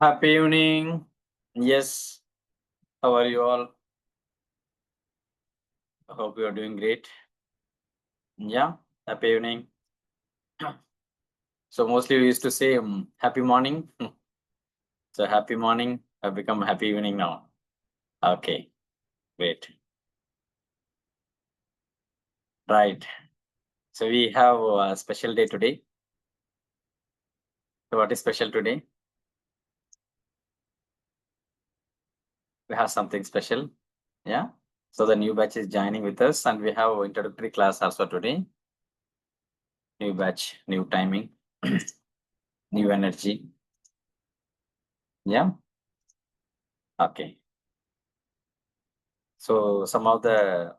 Happy evening. Yes, how are you all? I hope you are doing great. Yeah, happy evening. So mostly we used to say happy morning. So happy morning have become happy evening now. Okay, great. Right. So we have a special day today. So what is special today? We have something special. Yeah. So the new batch is joining with us and we have introductory class also today. New batch, new timing, new energy. Yeah. Okay. So some of the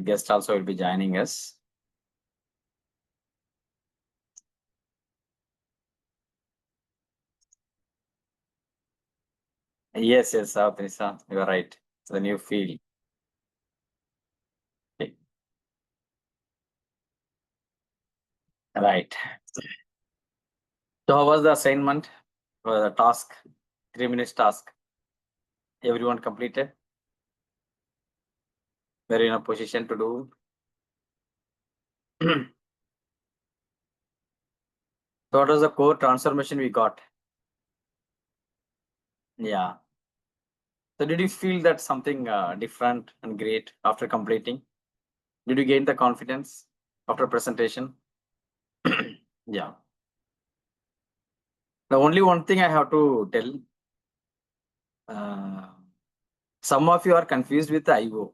guests also will be joining us. Yes, Trisa, you are right. The new field. Okay, right. So how was the assignment? The task, 3 minutes task. Everyone completed. Were you in a position to do? So what was the core transformation we got? Yeah. So did you feel that something different and great after completing? Did you gain the confidence after presentation? Yeah. The only one thing I have to tell, uh, some of you are confused with the IO.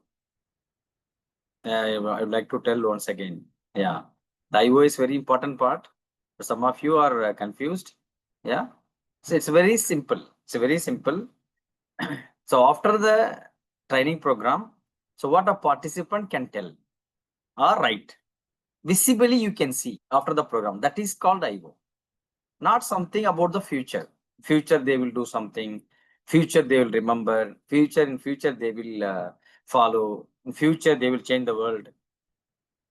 I would like to tell once again. Yeah, the IO is very important part. Some of you are confused. Yeah, so it's very simple. It's very simple. So after the training program, so what a participant can tell or write visibly, you can see after the program. That is called IO. Not something about the future. Future they will do something. Future they will remember. Future they will follow. In future they will change the world.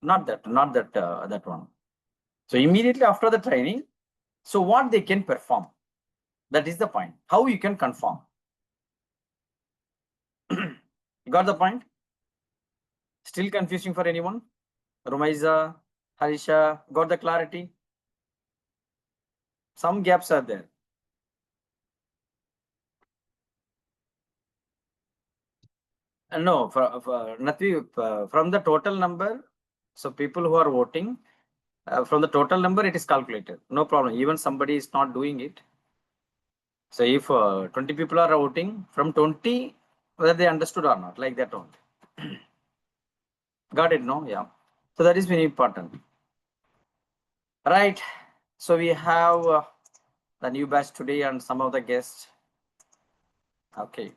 Not that one. So immediately after the training, so what they can perform, that is the point. How you can confirm. You got the point? Still confusing for anyone? Rumaiza, Harisha, got the clarity? Some gaps are there. No, nothing, from the total number, so people who are voting, from the total number, it is calculated. No problem. Even somebody is not doing it. So if 20 people are voting, from 20, whether they understood or not, like that only. Got it? No? Yeah. So that is very important. Right. So we have the new batch today and some of the guests. Okay.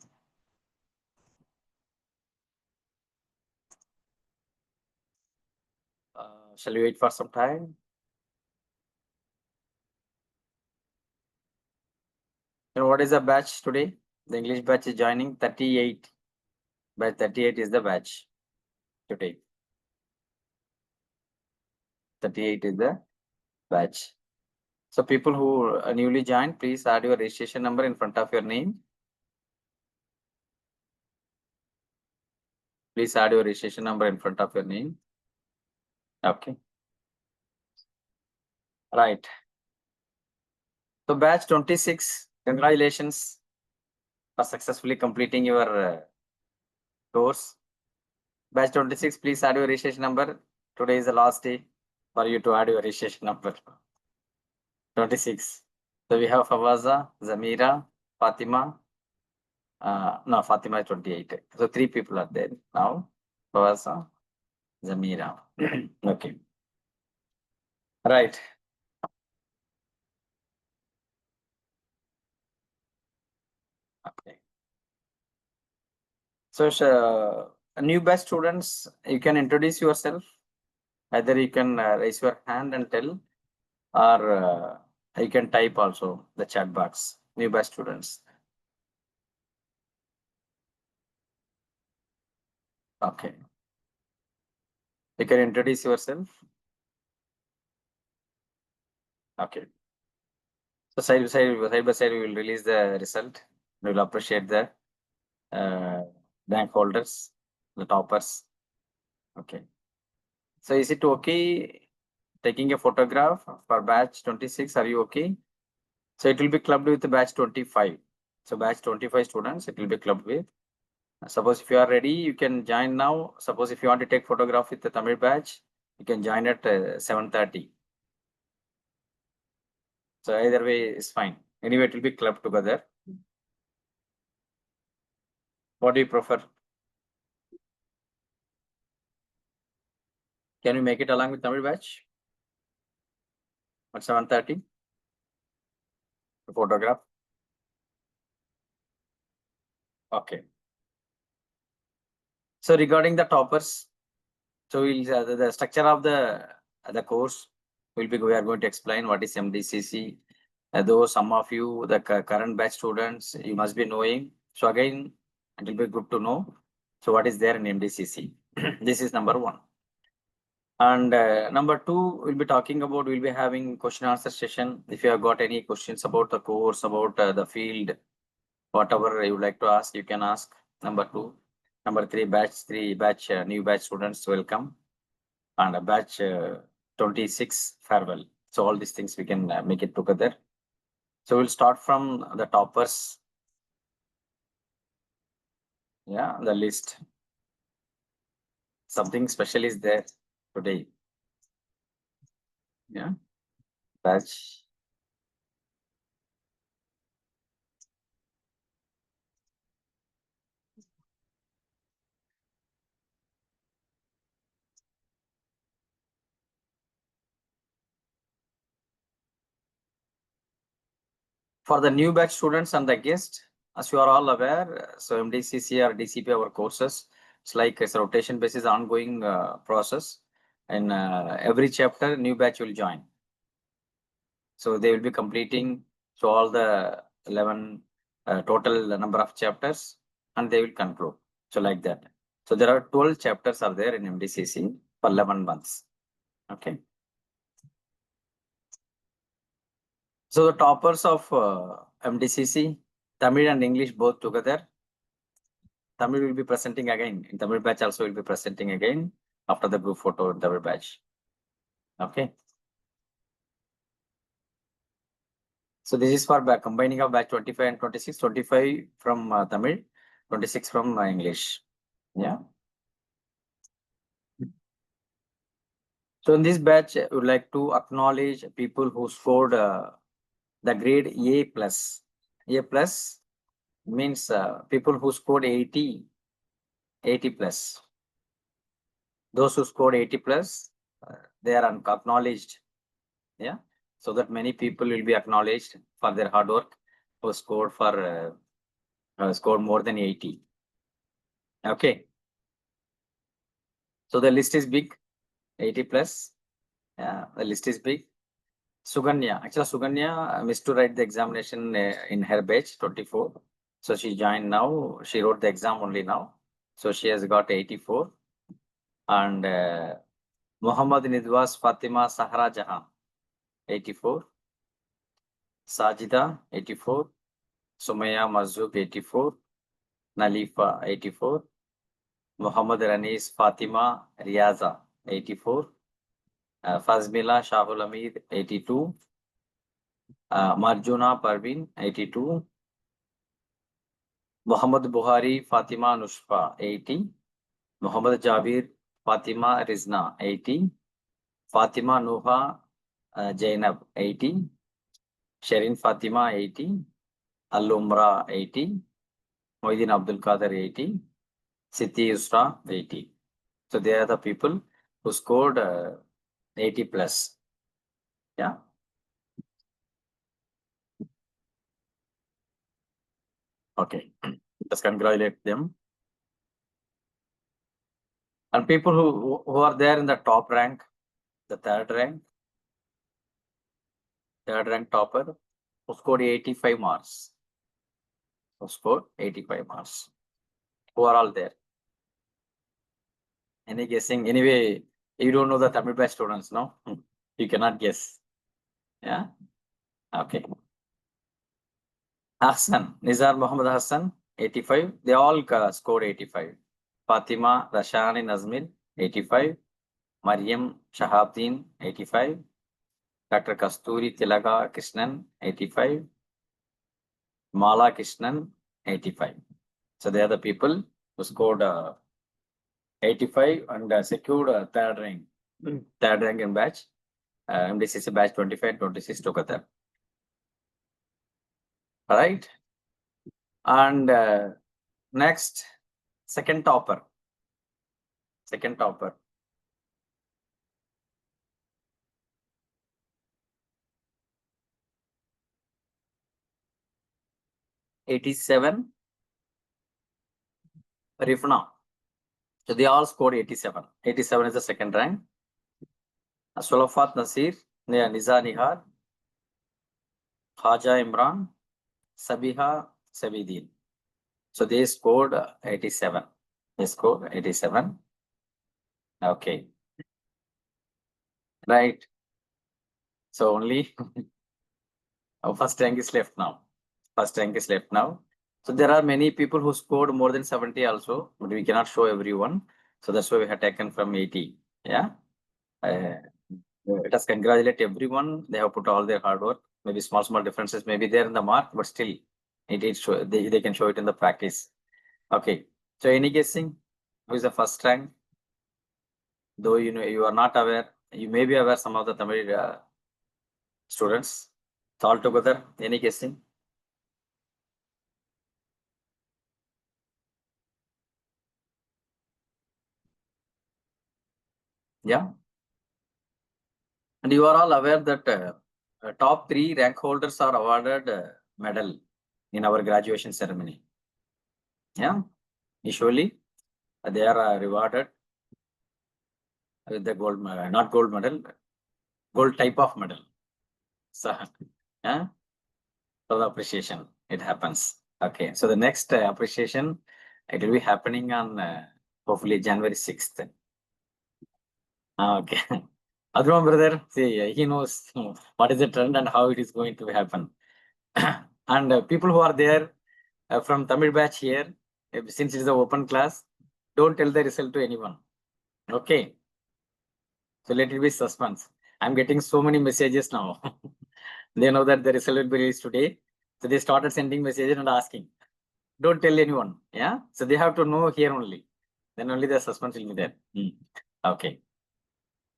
Shall we wait for some time? And what is the batch today? The English batch is joining 38. Batch 38 is the batch today. 38 is the batch. So people who newly joined, please add your registration number in front of your name. Please add your registration number in front of your name. Okay. Right. So batch 26, congratulations for successfully completing your course. Batch 26, please add your registration number. Today is the last day for you to add your registration number. 26. So we have Fawaza, Zamira, Fatima. No, Fatima is 28. So 3 people are there now. Fawaza, Zamira. Okay. Right. Okay. So new batch students, you can introduce yourself. Either you can raise your hand and tell, or you can type also the chat box. New batch students. Okay. You can introduce yourself. Okay. So side by side, we will release the result. We will appreciate the rank holders, the toppers. Okay. So is it okay taking a photograph for batch 26? Are you okay? So it will be clubbed with the batch 25. So batch 25 students, it will be clubbed with. Suppose if you are ready, you can join now. Suppose if you want to take photograph with the Tamil batch, you can join at 7:30. So either way is fine. Anyway, it will be clubbed together. What do you prefer? Can we make it along with Tamil batch at 7:30? The photograph. Okay. So regarding the toppers, so we'll, the structure of the course we are going to explain what is MDCC. Though some of you, the current batch students, you must be knowing. So again, it will be good to know. So what is there in MDCC? This is number one. And number two, we'll be talking about, we'll be having question answer session. If you have got any questions about the course, about the field, whatever you would like to ask, you can ask. Number two. Number three, batch, new batch students, welcome. And a batch 26, farewell. So all these things we can make it together. So we'll start from the toppers. Yeah, the list. Something special is there today. Yeah, batch. For the new batch students and the guests, as you are all aware, so MDCC or DCP, our courses, it's like it's a rotation basis ongoing process. And every chapter, new batch will join. So they will be completing so all the 11 total number of chapters, and they will conclude. So like that. So there are 12 chapters are there in MDCC for 11 months. Okay. So the toppers of MDCC, Tamil and English both together. Tamil will be presenting again. In Tamil batch also will be presenting again after the group photo in Tamil batch. Okay. So this is for combining of batch 25 and 26, 25 from Tamil, 26 from English. Yeah. So in this batch, I would like to acknowledge people who scored the grade A plus. A plus means people who scored 80 plus. Those who scored 80 plus, they are acknowledged. Yeah. So that many people will be acknowledged for their hard work who scored scored more than 80. Okay. So the list is big, 80 plus. Yeah, the list is big. Suganya, actually Suganya missed to write the examination in her batch 24. So she joined now. She wrote the exam only now. So she has got 84. And Muhammad Nidwas Fatima Sahara Jahan, 84. Sajida, 84. Sumaya Mazuk, 84. Nalifa, 84. Muhammad Ranis Fatima Riaza, 84. Fazmila Shahul Hamid, 82. Marjuna Parvin, 82. Muhammad Buhari Fatima Nushfa, 80. Muhammad Jabir Fatima Rizna, 80. Fatima Nuha Zainab, 80. Sherin Fatima, 80. Al-Umra, 80. Moidin Abdul Qadir, 80. Siti Yusra, 80. So they are the people who scored 80 plus. Yeah. Okay. Let's congratulate them. And people who are there in the top rank, the third rank topper, who scored 85 marks. Who scored 85 marks. Who are all there? Any guessing? Anyway, you don't know the Tamil batch students, no? You cannot guess. Yeah. Okay. Hassan, Nizar Muhammad Hassan, 85. They all scored 85. Fatima Rashani Nazmil, 85. Mariam Shahabdin, 85. Dr. Kasturi Tilaga Krishnan, 85. Mala Krishnan, 85. So they are the people who scored 85 and secured third rank. Third rank in batch. MDCC batch 25 and 26 together. All right. And next, second topper. Second topper. '87. Rifna. So they all scored 87. 87 is the second rank. Sulafat Nasir, Niza Nihar, Khaja Imran, Sabiha Sabidin. So they scored 87. They scored 87. Okay. Right. So only first rank is left now. First rank is left now. So there are many people who scored more than 70 also, but we cannot show everyone. So that's why we have taken from 80. Yeah. Let us congratulate everyone. They have put all their hard work. Maybe small differences may be there in the mark, but still they can show it in the practice. Okay. So any guessing? Who is the first rank? Though you know you are not aware, you may be aware some of the Tamil students. So all together, any guessing? Yeah. And you are all aware that top 3 rank holders are awarded medal in our graduation ceremony. Yeah. Usually they are rewarded with the gold medal, not gold medal, gold type of medal. So, yeah, for the appreciation, it happens. Okay. So the next appreciation, it will be happening on hopefully January 6th. Okay. Adron brother, see, he knows what is the trend and how it is going to happen. And people who are there from Tamil batch here, since it is an open class, don't tell the result to anyone. Okay. So let it be suspense. I'm getting so many messages now. They know that the result will be released today. So they started sending messages and asking. Don't tell anyone. Yeah. So they have to know here only. Then only the suspense will be there. Okay.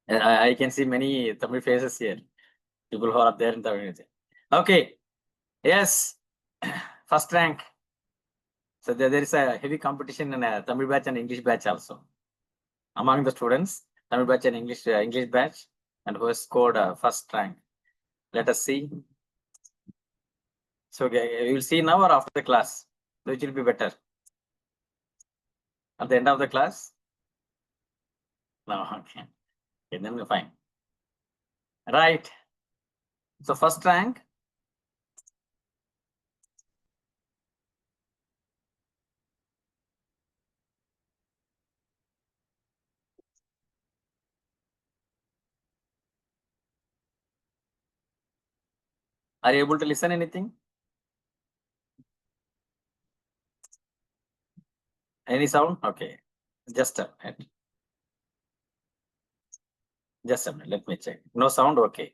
I can see many Tamil faces here. People who are up there in Tamil. Okay. Yes. First rank. So there is a heavy competition in a Tamil batch and English batch also. Among the students, Tamil batch and English batch, and who has scored first rank. Let us see. So you will see now or after the class, which will be better? At the end of the class? No, okay. Okay, then we're fine. Right. So first rank. Are you able to listen anything? Any sound? Okay. Just a minute. Just a minute. Let me check. No sound? Okay.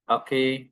Okay.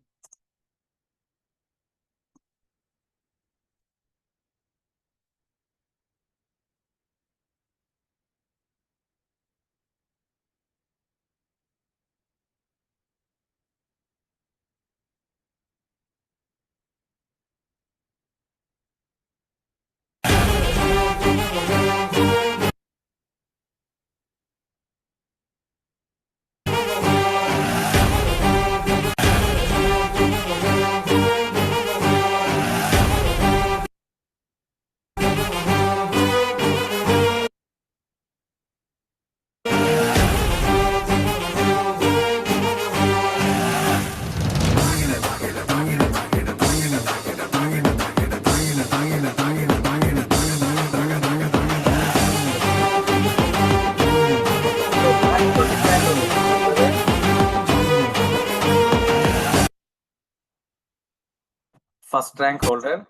first rank holder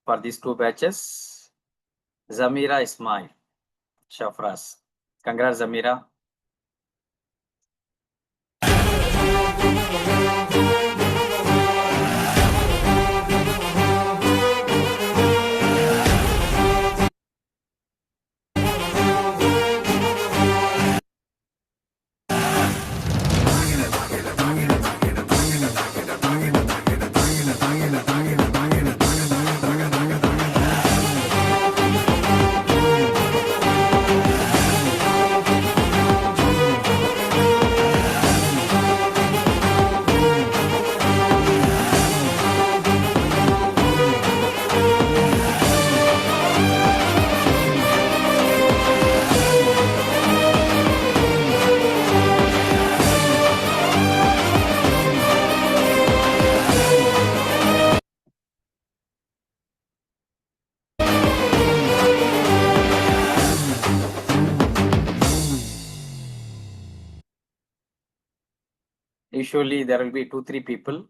for these two batches, Zamira Ismail Shafras. Congrats, Zamira. Usually there will be 2-3 people.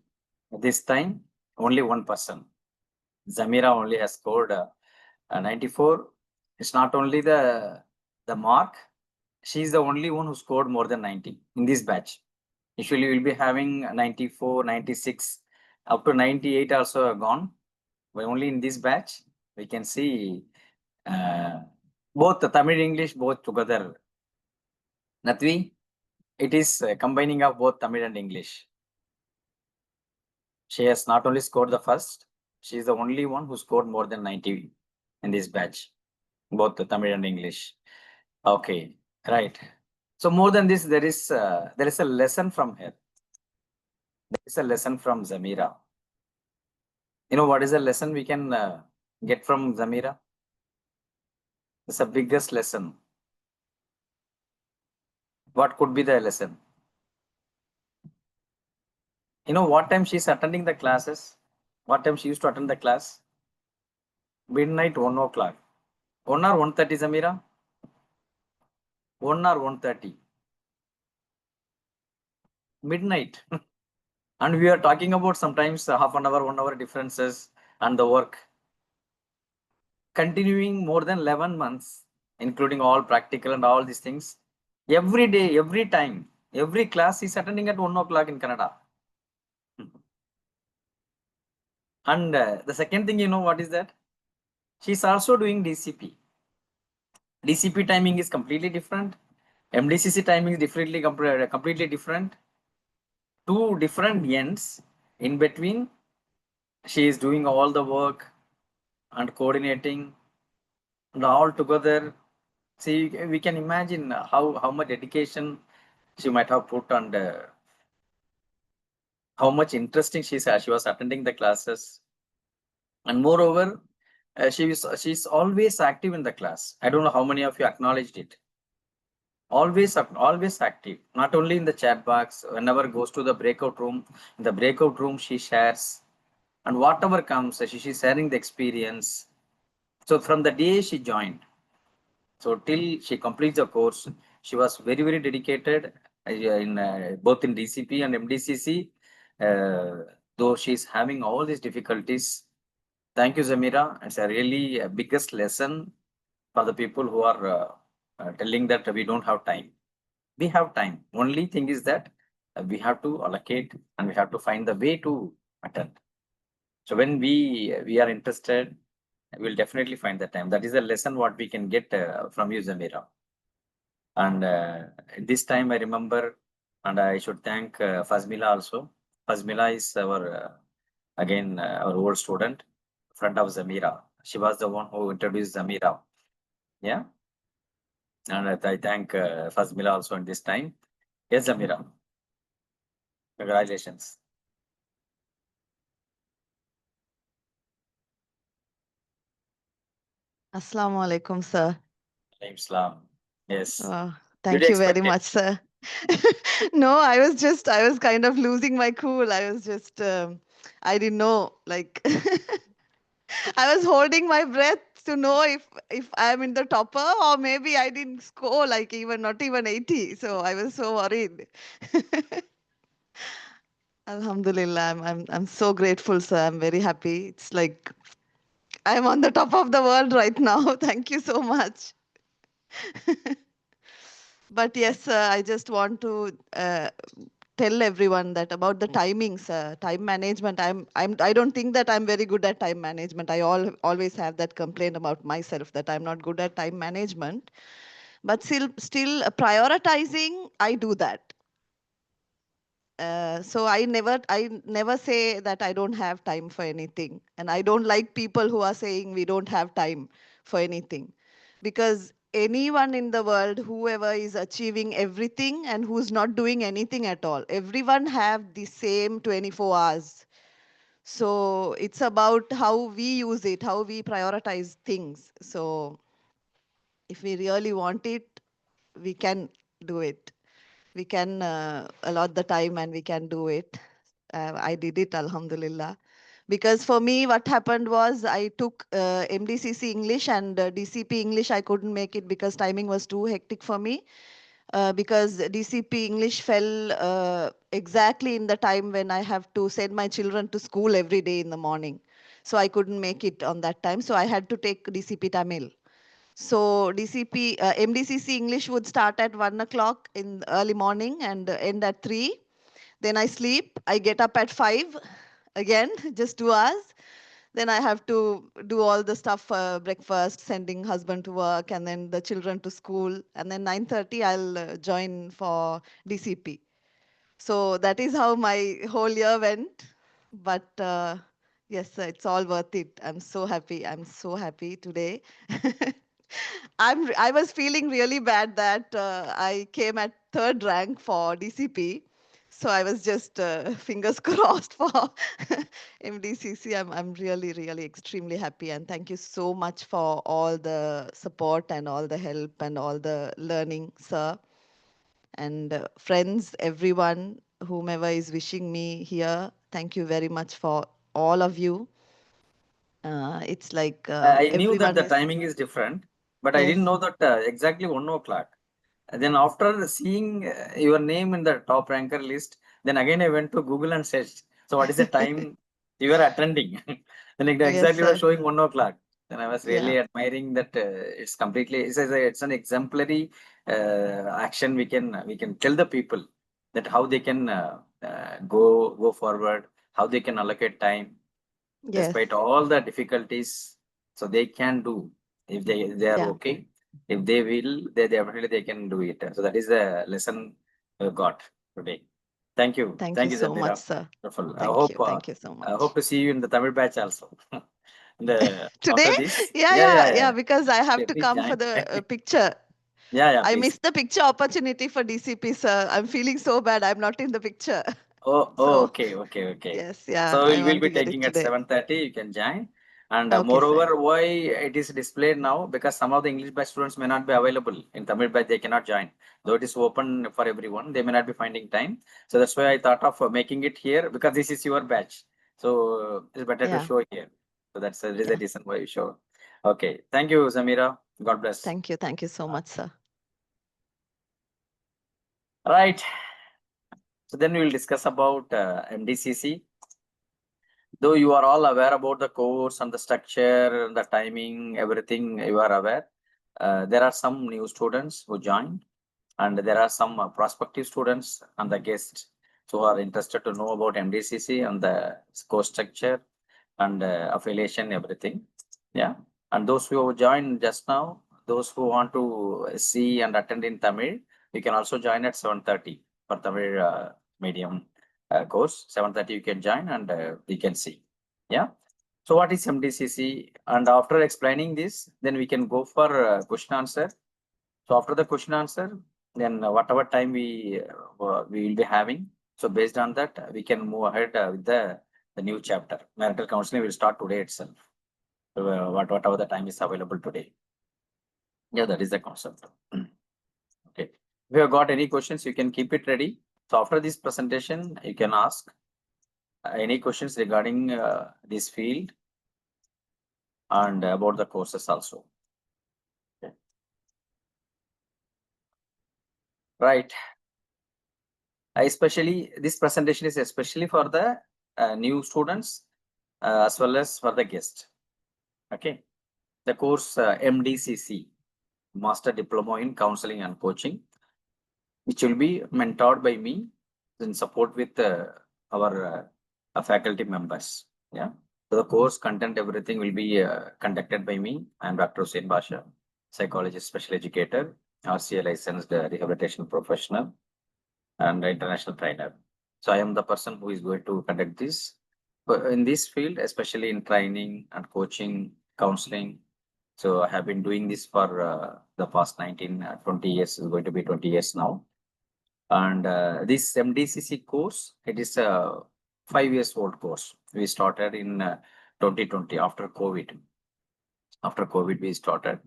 This time, only one person. Zamira only has scored 94. It's not only the mark. She's the only one who scored more than 90 in this batch. Usually we'll be having 94, 96, up to 98 also gone. But only in this batch, we can see both the Tamil English both together. Natvi, it is combining of both Tamil and English. She has not only scored the first, she is the only one who scored more than 90 in this batch, both the Tamil and English. Okay, right. So more than this, there is a lesson from her. There is a lesson from Zamira. You know what is the lesson we can get from Zamira? It's the biggest lesson. What could be the lesson? You know what time she's attending the classes? What time she used to attend the class? Midnight, 1 o'clock. 1 or 1:30, Zamira? 1 or 1:30. Midnight. And we are talking about sometimes half an hour, 1 hour differences and the work. Continuing more than 11 months, including all practical and all these things. Every day, every time, every class is attending at 1 o'clock in Canada. And the second thing, you know what is that? She's also doing DCP. DCP timing is completely different. MDCC timing is completely different. Two different ends in between. She is doing all the work and coordinating and all together. See, we can imagine how much dedication she might have put and how much interesting she was attending the classes. And moreover, she's always active in the class. I don't know how many of you acknowledged it. Always active, not only in the chat box. Whenever goes to the breakout room, in the breakout room she shares, and whatever comes, she's sharing the experience. So from the day she joined, so till she completes the course, she was very dedicated in both in DCP and MDCC. Though she's having all these difficulties. Thank you, Zamira. It's a really biggest lesson for the people who are telling that we don't have time. We have time. Only thing is that we have to allocate and we have to find the way to attend. So when we are interested, we'll definitely find the time. That is a lesson what we can get from you, Zamira. And this time I remember, and I should thank Fazmila also. Fazmila is our again our old student, friend of Zamira. She was the one who introduced Zamira. Yeah. And I thank Fazmila also in this time. Yes, Zamira. Congratulations. Assalamu alaikum, sir. Islam. Yes. Thank you very much, sir. No, I was kind of losing my cool. I was just, I didn't know, like, I was holding my breath to know if I'm in the topper or maybe I didn't score not even 80. So I was so worried. Alhamdulillah, I'm so grateful, sir. I'm very happy. It's like I'm on the top of the world right now. Thank you so much. But yes, sir, I just want to tell everyone that about the timings, time management. I don't think that I'm very good at time management. Always have that complaint about myself that I'm not good at time management. But still prioritizing, I do that. So I never say that I don't have time for anything, and I don't like people who are saying we don't have time for anything, because anyone in the world, whoever is achieving everything and who's not doing anything at all, everyone have the same 24 hours. So it's about how we use it, how we prioritize things. So if we really want it, we can do it. We can allot the time and we can do it. I did it, Alhamdulillah. Because for me, what happened was I took MDCC English and DCP English. I couldn't make it because timing was too hectic for me. Because DCP English fell exactly in the time when I have to send my children to school every day in the morning. So I couldn't make it on that time. So I had to take DCP Tamil. So MDCC English would start at 1 o'clock in the early morning and end at 3. Then I sleep. I get up at 5 again, just 2 hours. Then I have to do all the stuff, breakfast, sending husband to work, and then the children to school. And then 9:30, I'll join for DCP. So that is how my whole year went. But yes, sir, it's all worth it. I'm so happy. I'm so happy today. I was feeling really bad that I came at third rank for DCP. So I was just fingers crossed for MDCC. I'm really, really extremely happy. And thank you so much for all the support and all the help and all the learning, sir. And friends, everyone, whomever is wishing me here, thank you very much for all of you. It's like I knew that everyone the is, timing is different, but I yes, didn't know that exactly 1 o'clock. And then after seeing your name in the top ranker list, then again I went to Google and searched. So what is the time you were attending? Then it yes, exactly was sir. showing 1 o'clock. Then I was Yeah, really admiring that it's completely it's an exemplary action. We can tell the people that how they can go forward, how they can allocate time yes, despite all the difficulties. So they can do if they are yeah. okay. If they will, they definitely they can do it. So that is the lesson we got today. Thank you Thank you, so much, Zamira. sir. Wonderful. Thank you so I much. hope to see you in the Tamil batch also. Today? After this, Yeah, yeah, yeah, yeah, yeah, yeah. because I have Yeah, to please come for join. the picture. Yeah, yeah, I please. missed the picture opportunity for DCP, sir. I'm feeling so bad. I'm not in the picture. Oh, So, okay, okay, okay. yes, yeah, So I we'll want be to get it taking at today. 7:30. You can join. And Okay, sir. moreover, why it is displayed now? Because some of the English batch students may not be available in Tamil batch. They cannot join. Though it is open for everyone, they may not be finding time. So that's why I thought of making it here because this is your batch. So it's better to Yeah, show here. So that's the yeah. reason why you show. Okay. Thank you, Zamira. God bless. Thank you. Thank you so much, sir. Right. So then we'll discuss about MDCC. Though you are all aware about the course and the structure, the timing, everything you are aware. There are some new students who joined, and there are some prospective students and the guests who are interested to know about MDCC and the course structure and affiliation, everything. Yeah. And those who have joined just now, those who want to see and attend in Tamil, you can also join at 7:30 for Tamil medium course. 7:30 you can join and we can see. Yeah. So what is MDCC? And after explaining this, then we can go for question answer. So after the question answer, then whatever time we will be having. So based on that, we can move ahead with the new chapter. Marital counseling will start today itself. So, whatever the time is available today. Yeah, that is the concept. Okay. If you have got any questions, you can keep it ready. So after this presentation, you can ask any questions regarding this field and about the courses also. Okay. Right. Especially this presentation is especially for the new students as well as for the guest. Okay, the course MDCC, Master Diploma in Counseling and Coaching, which will be mentored by me in support with our faculty members. Yeah. So the course content, everything will be conducted by me. I am Dr. Hussain Basha, psychologist, special educator, RCA licensed rehabilitation professional, and international trainer. So I am the person who is going to conduct this. But in this field, especially in training and coaching, counseling. So I have been doing this for the past 20 years, is going to be 20 years now. And this MDCC course, it is a 5 years old course. We started in 2020 after COVID. After COVID, we started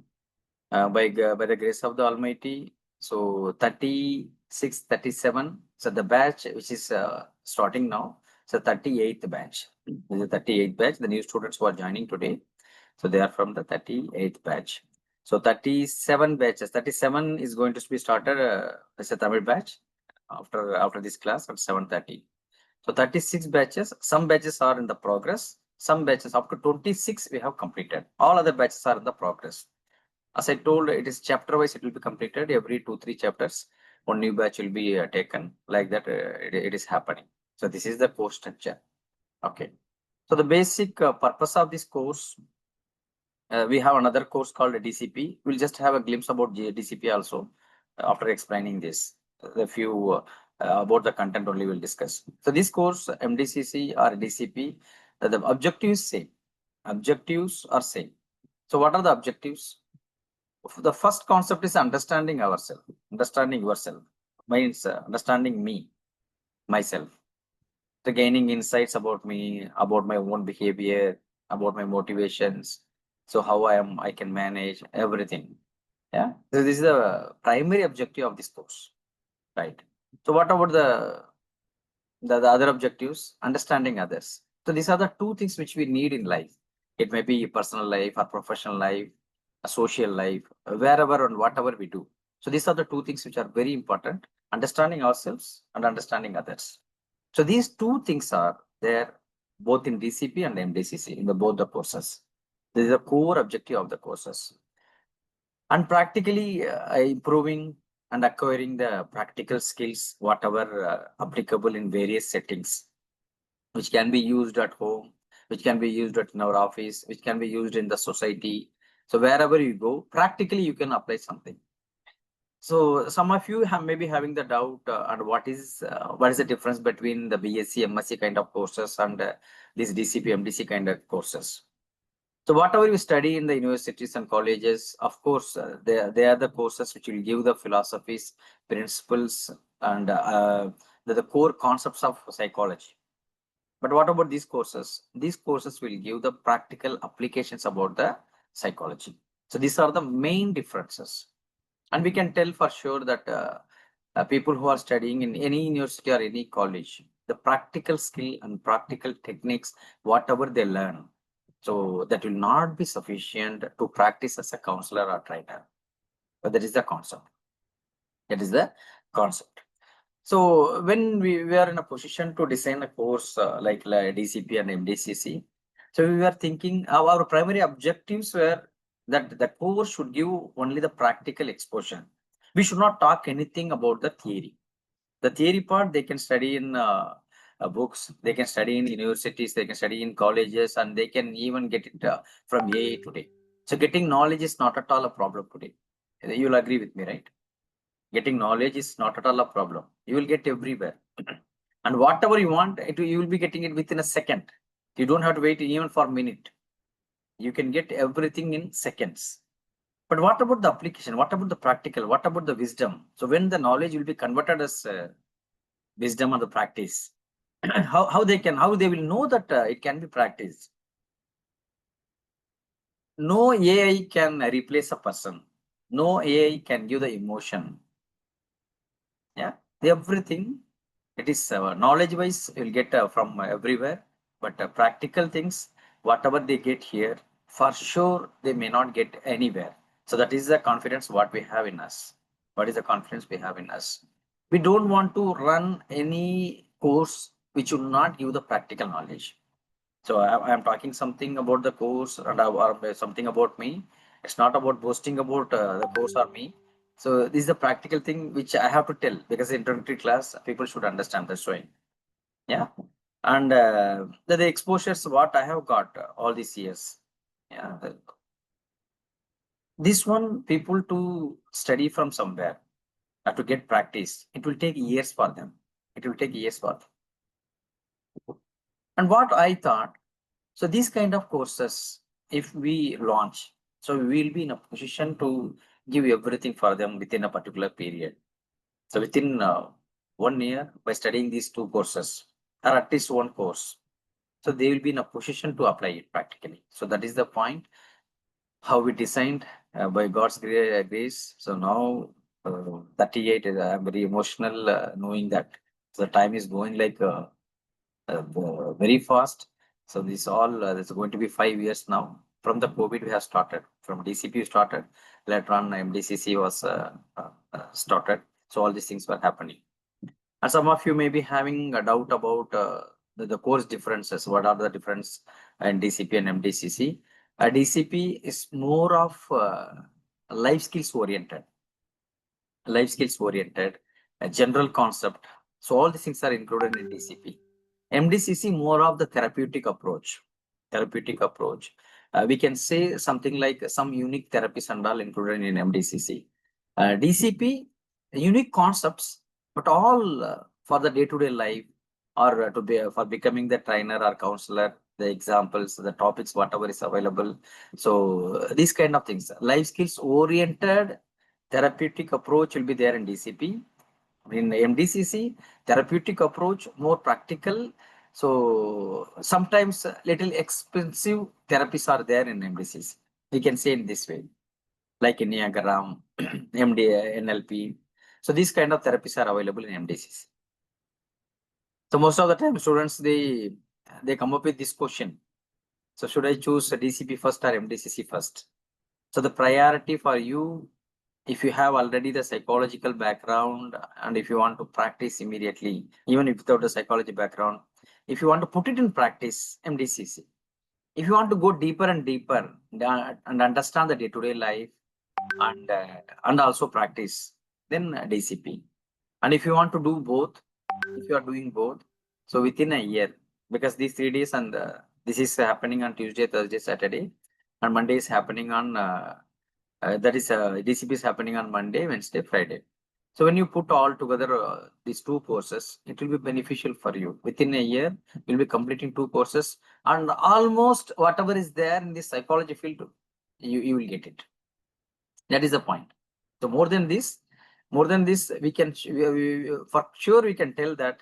by the grace of the Almighty. So 36, 37. So the batch which is starting now. So 38th batch. This is the 38th batch. The new students who are joining today. So they are from the 38th batch. So 37 batches. 37 is going to be started as a Tamil batch after this class at 7:30. So 36 batches. Some batches are in the progress. Some batches up to 26 we have completed. All other batches are in the progress. As I told, it is chapter wise, it will be completed every 2-3 chapters. One new batch will be taken, like that it is happening. So this is the course structure. Okay. So the basic purpose of this course, we have another course called DCP. We'll just have a glimpse about DCP also after explaining this. A few about the content only we'll discuss. So this course, MDCC or DCP, the objective is same. Objectives are same. So what are the objectives? The first concept is understanding ourselves, understanding yourself, means understanding me, myself. So gaining insights about me, about my own behavior, about my motivations. So how I can manage everything. Yeah. So this is the primary objective of this course, right? So what about the other objectives? Understanding others. So these are the two things which we need in life. It may be personal life or professional life, a social life, wherever and whatever we do. So these are the two things which are very important: understanding ourselves and understanding others. So these two things are there both in DCP and MDCC in the both the courses. This is the core objective of the courses. And practically improving and acquiring the practical skills, whatever applicable in various settings, which can be used at home, which can be used at in our office, which can be used in the society. So wherever you go, practically you can apply something. So some of you have maybe having the doubt on what is the difference between the BSc, MSc kind of courses and this DCP, MDC kind of courses. So whatever you study in the universities and colleges, of course, they are the courses which will give the philosophies, principles, and the core concepts of psychology. But what about these courses? These courses will give the practical applications about the psychology. So these are the main differences. And we can tell for sure that people who are studying in any university or any college, the practical skill and practical techniques, whatever they learn, so that will not be sufficient to practice as a counselor or trainer. But that is the concept. That is the concept. So when we are in a position to design a course like DCP and MDCC, so we were thinking our primary objectives were that the course should give only the practical exposure. We should not talk anything about the theory. The theory part they can study in books, they can study in universities, they can study in colleges, and they can even get it from AA today. So getting knowledge is not at all a problem today. You'll agree with me, right? Getting knowledge is not at all a problem. You will get everywhere. And whatever you want, you will be getting it within a second. You don't have to wait even for a minute. You can get everything in seconds. But what about the application? What about the practical? What about the wisdom? So when the knowledge will be converted as wisdom and the practice, how they will know that it can be practiced? No AI can replace a person. No AI can give the emotion. Yeah, everything. It is knowledge wise, you'll get from everywhere, but practical things, whatever they get here, for sure, they may not get anywhere. So that is the confidence what we have in us. What is the confidence we have in us? We don't want to run any course which will not give the practical knowledge. So I am talking something about the course and or something about me. It's not about boasting about the course or me. So this is the practical thing which I have to tell, because introductory class people should understand. That's why. Yeah. And the exposures what I have got all these years. Yeah. This one people to study from somewhere to get practice. It will take years for them. It will take years for them. And what I thought, so these kind of courses, if we launch, so we will be in a position to give everything for them within a particular period. So within 1 year, by studying these two courses, or at least one course, so they will be in a position to apply it practically. So that is the point how we designed by God's grace. So now 38, I'm very emotional knowing that the time is going like very fast. So this all it's going to be 5 years now. From the COVID we have started. From DCP started. Later on Mdcc was started. So all these things were happening. And some of you may be having a doubt about the course differences. What are the difference in DCP and Mdcc? DCP is more of life skills oriented, a general concept. So all these things are included in DCP. MDCC more of the therapeutic approach. We can say something like some unique therapies and all included in MDCC. DCP unique concepts, but all for the day-to-day life, or to be for becoming the trainer or counselor. The examples, the topics, whatever is available. So these kind of things, life skills oriented therapeutic approach will be there in DCP. In MDCC, therapeutic approach, more practical. So sometimes little expensive therapies are there in MDCC. We can say in this way, like in Enneagram, MD, NLP. So these kind of therapies are available in MDCC. So most of the time, students they come up with this question. So should I choose DCP first or MDCC first? So the priority for you, if you have already the psychological background and if you want to practice immediately, even if without the psychology background, if you want to put it in practice, MDCC. If you want to go deeper and deeper and understand the day-to-day life and also practice, then DCP. And if you want to do both, if you are doing both, so within a year, because these 3 days and this is happening on Tuesday, Thursday, Saturday, and Monday is happening on DCP is happening on Monday, Wednesday, Friday. So when you put all together these two courses, it will be beneficial for you. Within a year, you'll be completing two courses, and almost whatever is there in the psychology field, you will get it. That is the point. So more than this, we can for sure we can tell that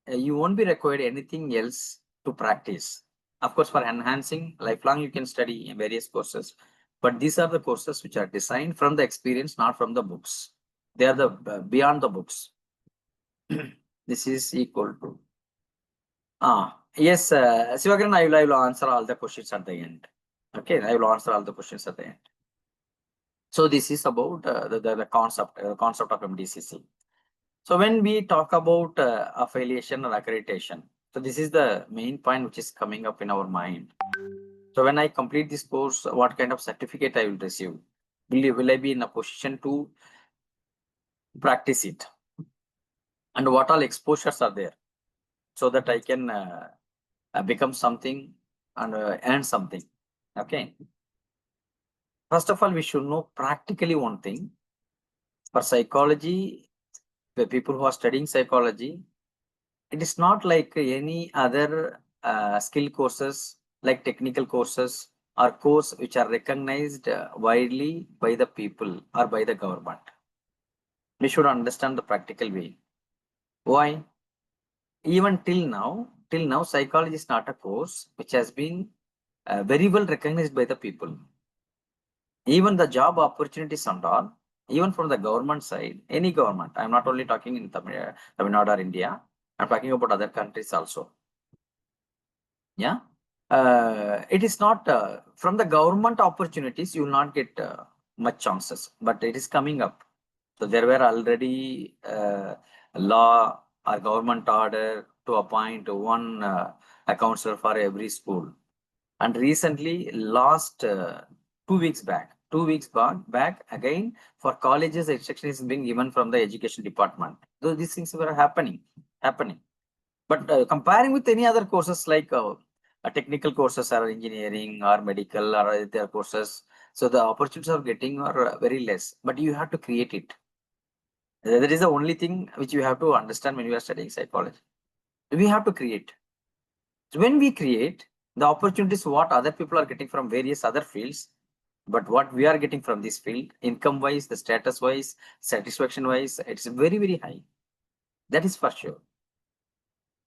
you won't be required anything else to practice. Of course, for enhancing lifelong, you can study in various courses, but these are the courses which are designed from the experience, not from the books. They are the beyond the books. This is equal to. Yes, Sivakaran, I will answer all the questions at the end. Okay, I will answer all the questions at the end. So this is about the concept of MDCC. So when we talk about affiliation or accreditation, so this is the main point which is coming up in our mind. So when I complete this course, what kind of certificate I will receive? Will I be in a position to practice it? And what all exposures are there? So that I can become something and earn something. Okay. First of all, we should know practically one thing. For psychology, the people who are studying psychology, it is not like any other skill courses, like technical courses or course which are recognized widely by the people or by the government. We should understand the practical way. Why? Even till now, psychology is not a course which has been very well recognized by the people. Even the job opportunities and all, even from the government side, any government, I'm not only talking in Tamil Nadu or India, I'm talking about other countries also. Yeah. It is not from the government opportunities, you will not get much chances, but it is coming up. So there were already law or government order to appoint one a counselor for every school. And recently, last 2 weeks back, 2 weeks back again for colleges, the instruction is being given from the education department. Though these things were happening. But comparing with any other courses like technical courses or engineering or medical or other courses, so the opportunities of getting are very less. But you have to create it. That is the only thing which you have to understand when you are studying psychology. We have to create. So when we create, the opportunities what other people are getting from various other fields, but what we are getting from this field, income wise, the status wise, satisfaction wise, it's very, very high. That is for sure.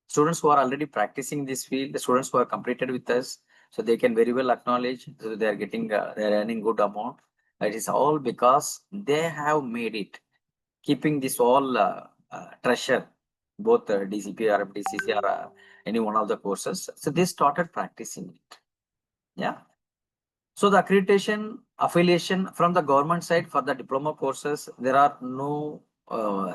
Students who are already practicing this field, the students who are completed with us, so they can very well acknowledge, so they are getting, they are earning good amount. It is all because they have made it, keeping this all treasure, both DCP or Mdcc or any one of the courses. So they started practicing it. Yeah. So the accreditation affiliation from the government side for the diploma courses, there are no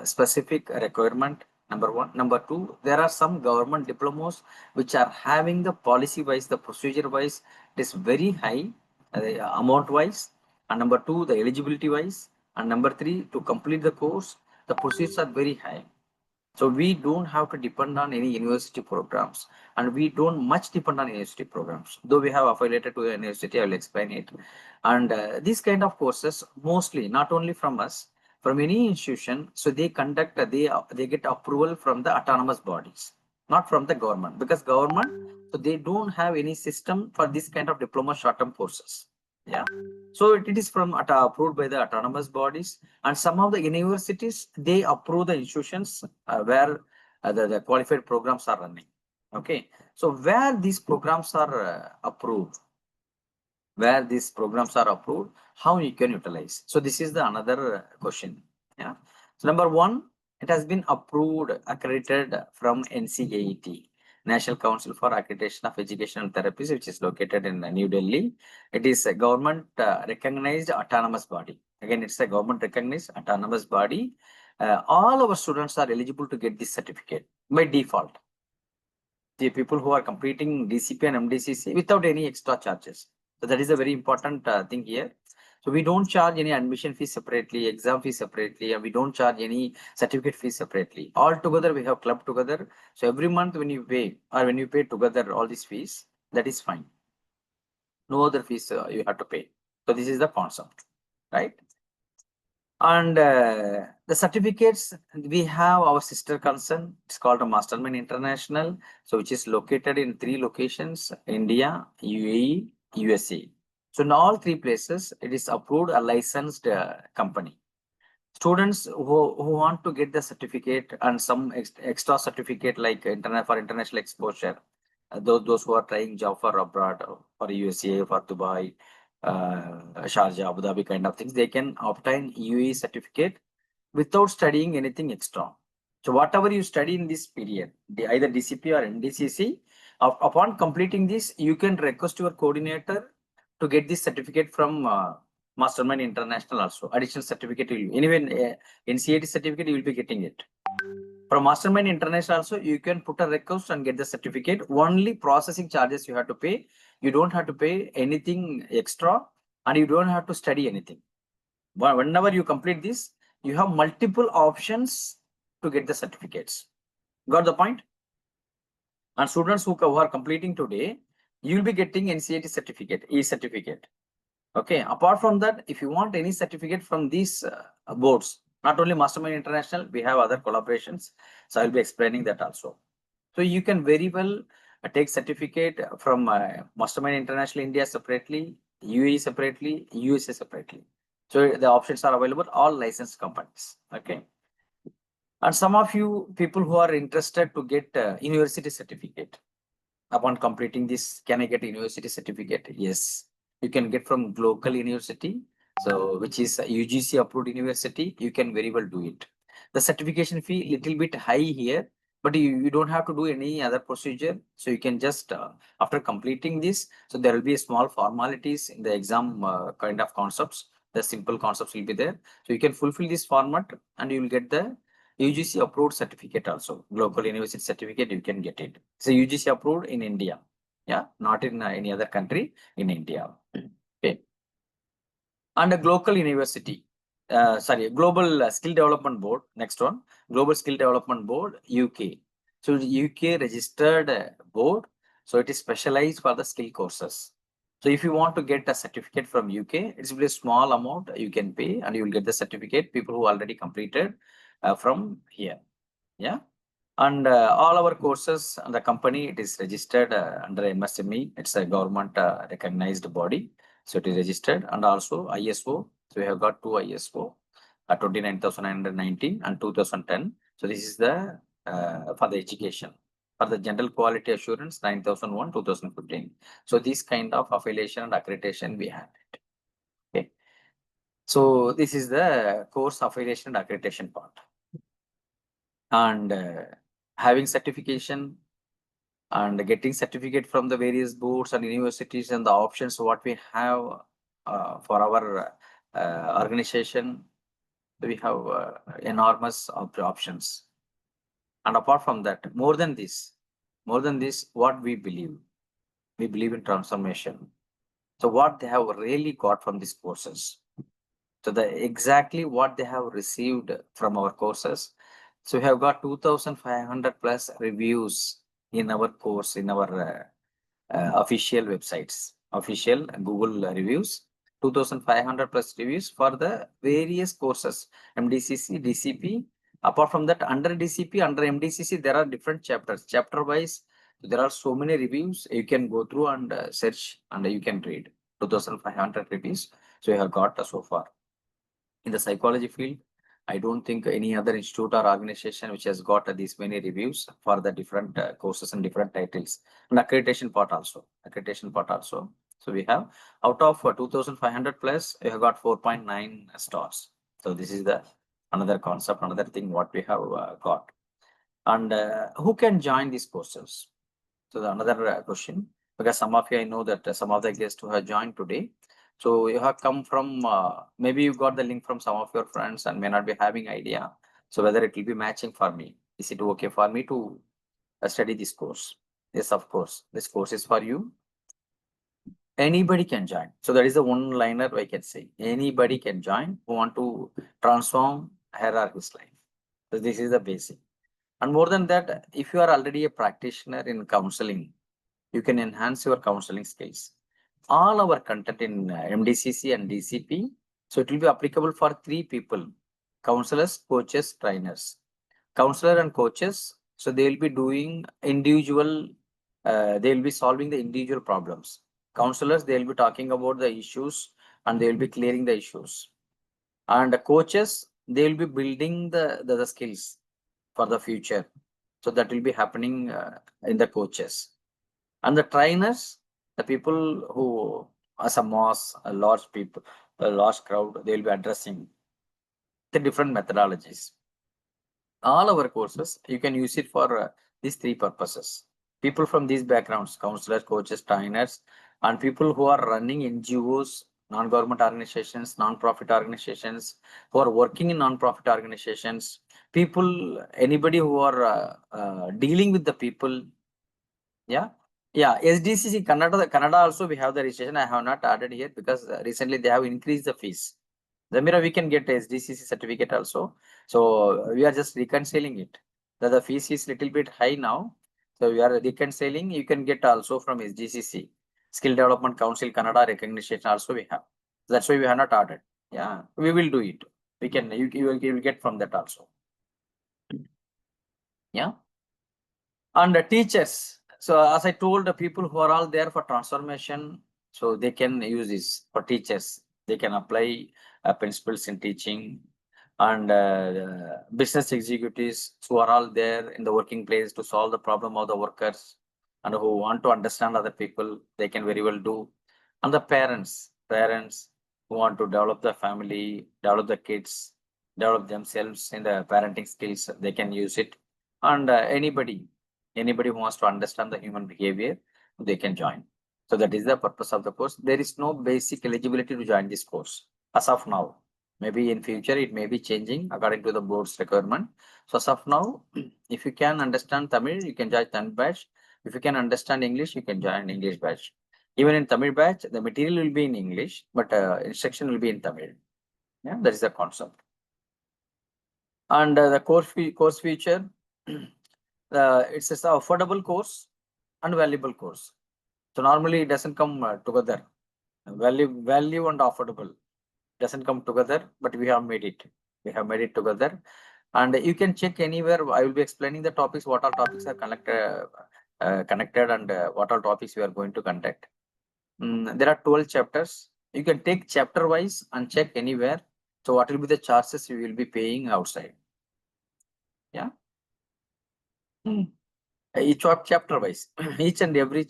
specific requirement. Number one. Number two, there are some government diplomas which are having the policy wise, the procedure wise, it is very high amount wise. And number two, the eligibility wise. And number three, to complete the course, the procedures are very high. So we don't have to depend on any university programs, and we don't much depend on university programs. Though we have affiliated to a university, I will explain it. And these kind of courses, mostly not only from us, from any institution, so they conduct, they get approval from the autonomous bodies, not from the government, because government, so they don't have any system for this kind of diploma short-term courses. Yeah. So it is from approved by the autonomous bodies, and some of the universities, they approve the institutions where the qualified programs are running. Okay. So where these programs are approved, how you can utilize. So this is the another question. Yeah. So number one, it has been approved, accredited from NCAET, National Council for Accreditation of Educational Therapies, which is located in New Delhi. It is a government recognized autonomous body. Again, it's a government recognized autonomous body. All our students are eligible to get this certificate by default. The people who are completing DCP and Mdcc without any extra charges. So that is a very important thing here. So we don't charge any admission fee separately, exam fee separately, and we don't charge any certificate fee separately. All together, we have clubbed together. So every month when you pay, or when you pay together all these fees, that is fine. No other fees you have to pay. So this is the concept, right? And the certificates, we have our sister concern. It's called a Mastermind International. So which is located in 3 locations, India, UAE, USA. So in all 3 places, it is approved a licensed company. Students who want to get the certificate and some extra certificate like for international exposure, those who are trying job for abroad, for USA, for Dubai, Sharjah, Abu Dhabi kind of things, they can obtain UAE certificate without studying anything extra. So whatever you study in this period, either DCP or Mdcc, upon completing this, you can request your coordinator to get this certificate from Mastermind International also. Additional certificate will be, anyway, NCAT certificate you will be getting it. From Mastermind International also, you can put a request and get the certificate. Only processing charges you have to pay. You don't have to pay anything extra, and you don't have to study anything. Whenever you complete this, you have multiple options to get the certificates. Got the point? And students who are completing today, you will be getting NCAT certificate, e-certificate. Okay. Apart from that, if you want any certificate from these boards, not only Mastermind International, we have other collaborations. So I'll be explaining that also. So you can very well take certificate from Mastermind International India separately, UAE separately, USA separately. So the options are available, all licensed companies. Okay. And some of you people who are interested to get university certificate, upon completing this, can I get a university certificate? Yes, you can get from local university. So which is a UGC approved university, you can very well do it. The certification fee little bit high here, but you don't have to do any other procedure. So you can just, after completing this, so there will be small formalities in the exam kind of concepts. The simple concepts will be there. So you can fulfill this format and you will get the UGC approved certificate also. Global university certificate, you can get it. So UGC approved in India. Yeah, not in any other country, in India. Okay. And a global university. Sorry, Global Skill Development Board. Next one, Global Skill Development Board, UK. So the UK registered board. So it is specialized for the skill courses. So if you want to get a certificate from UK, it's a small amount you can pay and you will get the certificate. People who already completed from here. Yeah. And all our courses and the company, it is registered under MSME. It's a government recognized body. So it is registered, and also ISO. So we have got two ISO, 29919 and 2010. So this is the for the education. For the general quality assurance, 9001, 2015. So this kind of affiliation and accreditation we have it. Okay. So this is the course affiliation and accreditation part. And having certification and getting certificate from the various boards and universities and the options what we have for our organization, we have enormous options. And apart from that, more than this, what we believe in transformation. So what they have really got from these courses. So the exactly what they have received from our courses. So we have got 2,500 plus reviews in our course, in our official websites, official Google reviews, 2,500 plus reviews for the various courses, MDCC, DCP. Apart from that, under DCP, under MDCC, there are different chapters, chapter wise. There are so many reviews. You can go through and search and you can read 2,500 reviews. So you have got so far. In the psychology field, I don't think any other institute or organization which has got these many reviews for the different courses and different titles. And accreditation part also. So we have out of 2,500 plus, we have got 4.9 stars. So this is the another concept, another thing what we have got. And who can join these courses? So the another question, because some of you, I know that some of the guests who have joined today, so you have come from, maybe you got the link from some of your friends and may not be having idea. So whether it will be matching for me. Is it okay for me to study this course? Yes, of course. This course is for you. Anybody can join. So that is the one liner I can say. Anybody can join who want to transform her or his life. So this is the basic. And more than that, if you are already a practitioner in counseling, you can enhance your counseling skills. All our content in MDCC and DCP, so it will be applicable for three people: counselors, coaches, trainers. Counselor and coaches, so they will be doing individual, they will be solving the individual problems. Counselors, they will be talking about the issues and they will be clearing the issues. And the coaches, they will be building the skills for the future. So that will be happening in the coaches. And the trainers, the people who, as a mass, a large people, a large crowd, they will be addressing the different methodologies. All our courses, you can use it for these three purposes. People from these backgrounds, counselors, coaches, trainers, and people who are running NGOs, non-government organizations, non-profit organizations, who are working in non-profit organizations, people, anybody who are dealing with the people. Yeah. Yeah, SDCC Canada also we have the registration. I have not added here because recently they have increased the fees. Zamira, we can get SDCC certificate also. So we are just reconciling it. The fees is little bit high now. So we are reconciling. You can get also from SDCC, Skill Development Council Canada recognition also we have. That's why we have not added. Yeah, we will do it. We can, you will get from that also. Yeah. And the teachers. So as I told, the people who are all there for transformation, so they can use this for teachers. They can apply principles in teaching, and business executives who are all there in the working place to solve the problem of the workers and who want to understand other people, they can very well do. And the parents who want to develop the family, develop the kids, develop themselves in the parenting skills, they can use it. And anybody who wants to understand the human behavior, they can join. So that is the purpose of the course. There is no basic eligibility to join this course. as of now. Maybe in future it may be changing according to the board's requirement. So as of now, if you can understand Tamil, you can join Tamil batch. If you can understand English, you can join English batch. Even in Tamil batch, the material will be in English, but instruction will be in Tamil. Yeah, that is the concept. And the course feature, it's an affordable course and valuable course. So normally it doesn't come together. Value and affordable doesn't come together, but we have made it. We have made it together, and you can check anywhere. I will be explaining the topics. What all topics are connected, and what all topics we are going to conduct. There are 12 chapters. You can take chapter wise and check anywhere. So what will be the charges you will be paying outside? Yeah. Each chapter wise, each and every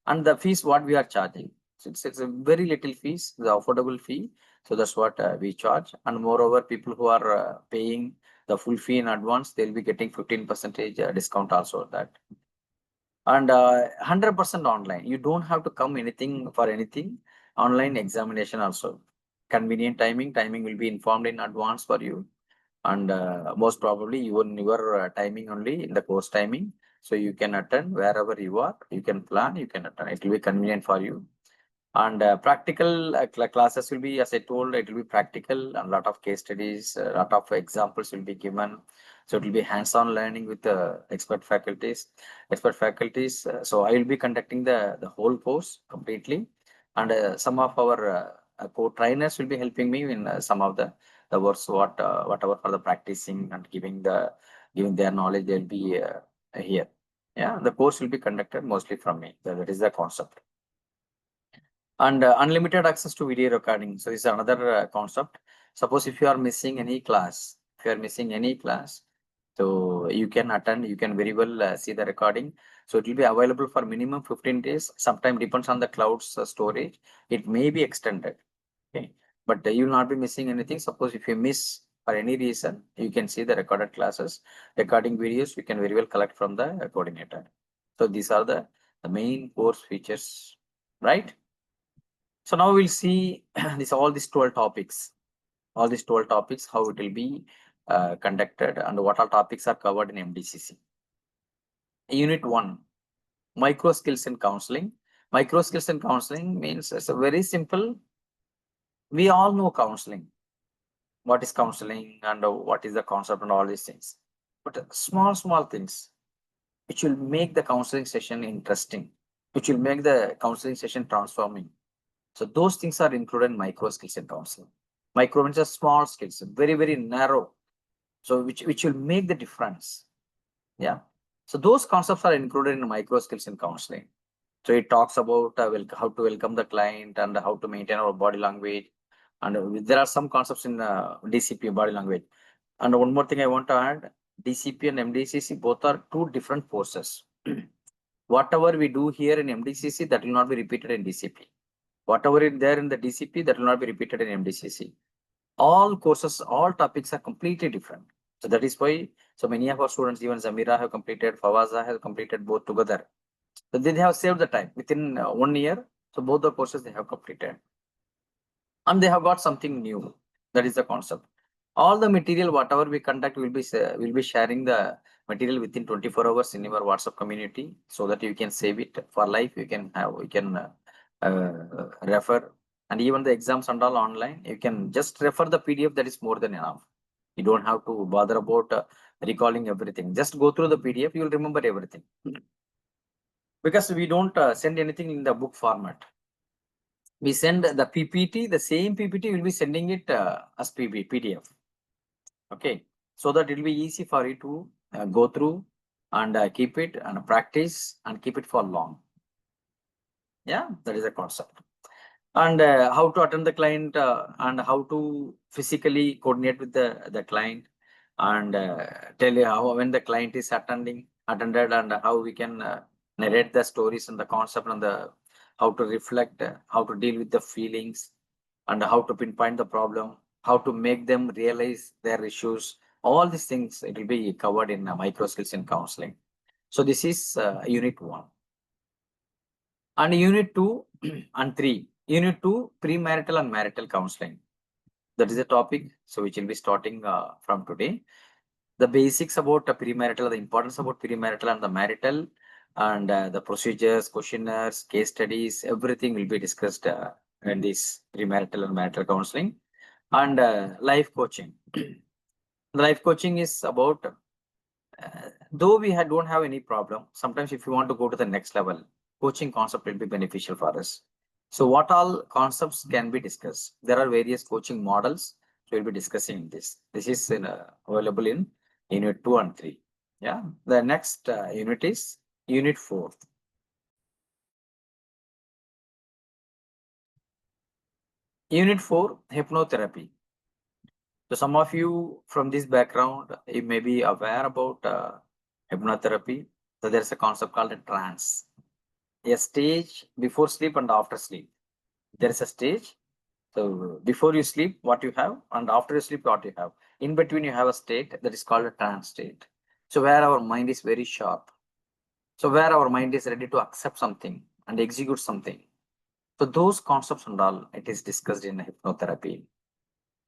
and the fees what we are charging. So it's a very little fees, the affordable fee. So that's what we charge. And moreover, people who are paying the full fee in advance, they'll be getting 15% discount also that. And 100% online. You don't have to come anything for anything. Online examination also. Convenient timing will be informed in advance for you. And most probably your timing only in the course timing. So you can attend wherever you are, you can plan, you can attend. It will be convenient for you. And practical classes will be, as I told, it will be practical and a lot of case studies, a lot of examples will be given. So it will be hands-on learning with the expert faculties. So I will be conducting the whole course completely. And some of our co-trainers will be helping me in some of the works, whatever for the practicing and giving their knowledge, they'll be here. Yeah, the course will be conducted mostly from me. That is the concept. And unlimited access to video recording. So this is another concept. Suppose if you are missing any class, so you can attend, you can very well see the recording. So it will be available for minimum 15 days. Sometimes depends on the cloud's storage. It may be extended. Okay, but you will not be missing anything. Suppose if you miss for any reason, you can see the recorded classes, recording videos. You can very well collect from the coordinator. So these are the main course features, right? So now we'll see all these 12 topics, how it will be conducted and what all topics are covered in MDCC. Unit 1, micro skills in counseling. Micro skills in counseling means it's a very simple. We all know counseling. What is counseling and what is the concept and all these things. But small things which will make the counseling session interesting, which will make the counseling session transforming. So those things are included in micro skills in counseling. Micro means just small skills, very narrow. So which will make the difference. Yeah. So those concepts are included in micro skills in counseling. So it talks about how to welcome the client and how to maintain our body language. And there are some concepts in DCP, body language. And one more thing I want to add, DCP and MDCC both are two different courses. Whatever we do here in MDCC, that will not be repeated in DCP. Whatever is there in the DCP, that will not be repeated in MDCC. All courses, all topics are completely different. So that is why so many of our students, even Zamira have completed, Fawaza have completed both together. So they have saved the time within 1 year. So both the courses they have completed. And they have got something new. That is the concept. All the material, whatever we conduct, will be sharing the material within 24 hours in your WhatsApp community, so that you can save it for life. You can refer, and even the exams and all online. You can just refer the PDF. That is more than enough. You don't have to bother about recalling everything. Just go through the PDF. You will remember everything. Because we don't send anything in the book format. We send the PPT, the same PPT will be sending it as PDF. Okay, so that it will be easy for you to go through and keep it and practice and keep it for long. Yeah, that is a concept. And how to attend the client and how to physically coordinate with the client, and tell you how when the client is attended and how we can narrate the stories and the concept and the how to reflect, how to deal with the feelings, and how to pinpoint the problem, how to make them realize their issues. All these things it will be covered in micro skills in counseling. So this is unit 1. And unit 2 and 3. Unit 2, premarital and marital counseling. That is a topic, so which will be starting from today. The basics about premarital, the importance about premarital and the marital, and the procedures, questionnaires, case studies, everything will be discussed in this premarital and marital counseling. And life coaching. The life coaching is about, though we don't have any problem, sometimes if you want to go to the next level, coaching concept will be beneficial for us. So what all concepts can be discussed? There are various coaching models. So we'll be discussing this. This is available in unit 2 and 3. Yeah. The next unit is unit 4. Unit 4, hypnotherapy. So some of you from this background, you may be aware about hypnotherapy. So there's a concept called a trance, a stage before sleep and after sleep. There is a stage. So before you sleep, what you have, and after you sleep, what you have. In between, you have a state that is called a trance state. So where our mind is very sharp. So where our mind is ready to accept something and execute something. So those concepts and all, it is discussed in hypnotherapy.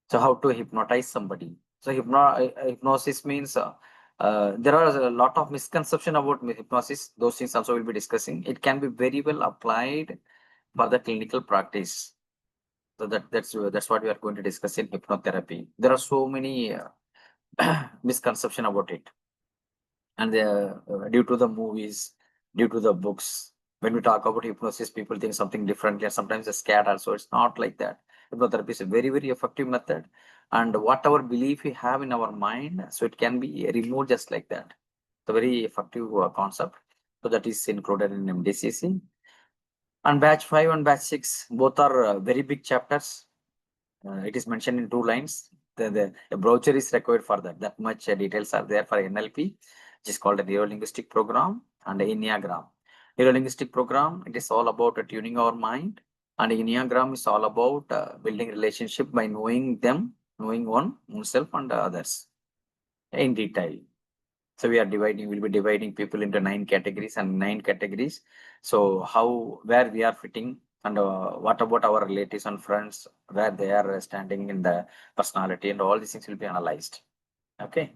So how to hypnotize somebody. So hypnosis means there are a lot of misconception about hypnosis. Those things also we'll be discussing. It can be very well applied for the clinical practice. So that's what we are going to discuss in hypnotherapy. There are so many misconception about it, and due to the movies, due to the books. When we talk about hypnosis, people think something different, and sometimes they're scared also. It's not like that. Hypnotherapy is a very, very effective method. And whatever belief we have in our mind, so it can be removed just like that. It's a very effective concept. So that is included in MDCC. And batch 5 and batch 6, both are very big chapters. It is mentioned in 2 lines. The brochure is required for that. That much details are there for NLP, which is called a neuro-linguistic program, and Enneagram. Neuro-linguistic program, it is all about tuning our mind, and Enneagram is all about building relationship by knowing them, knowing oneself and others in detail. So we'll be dividing people into 9 categories and 9 categories. So where we are fitting, and what about our relatives and friends, where they are standing in the personality, and all these things will be analyzed. Okay.